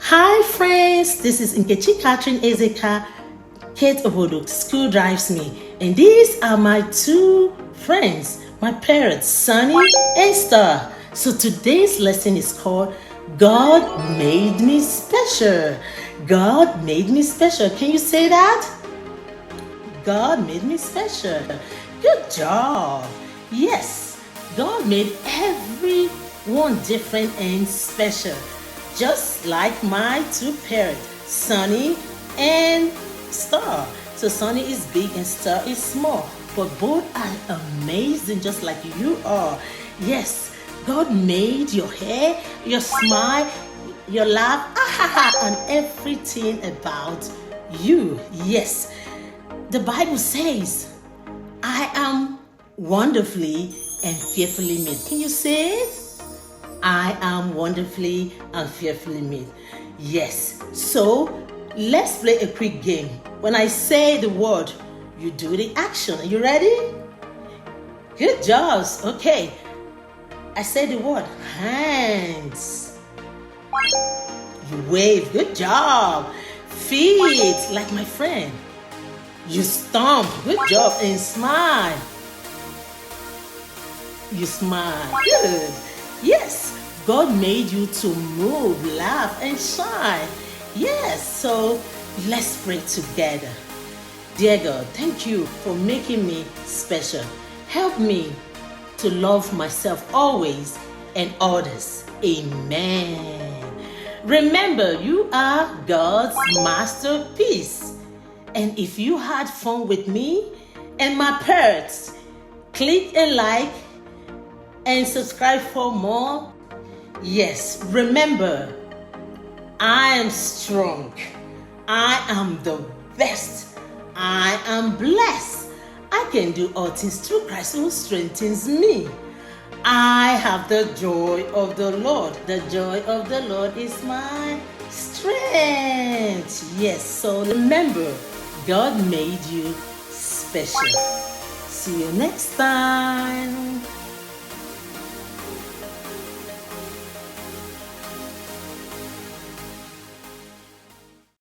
Hi friends, this is Nkechi Katherine Ezeka, Kate Obodo, School Drives Me, and these are my two friends, my parrots, Sunny and Star. So today's lesson is called God Made Me Special. God made me special. Can you say that? God made me special. Good job. Yes, God made everyone different and special. Just like my two parrots, Sunny and Star. So Sunny is big and Star is small, but both are amazing just like you are. Yes, God made your hair, your smile, your laugh, and everything about you. Yes, the Bible says, I am wonderfully and fearfully made. Can you say it? I am wonderfully and fearfully made. Yes. So let's play a quick game. When I say the word, you do the action. Are you ready? Good jobs. Okay. I say the word, hands. You wave. Good job. Feet, like my friend. You stomp. Good job. And smile. You smile. Good. Yes, God made you to move, laugh, and shine. Yes, so let's pray together. Dear God, thank you for making me special. Help me to love myself always and others. Amen. Remember, you are God's masterpiece. And if you had fun with me and my parrots, click and like and subscribe for more. Yes, remember, I am strong. I am the best. I am blessed. I can do all things through Christ who strengthens me. I have the joy of the Lord. The joy of the Lord is my strength. Yes, so remember, God made you special. See you next time.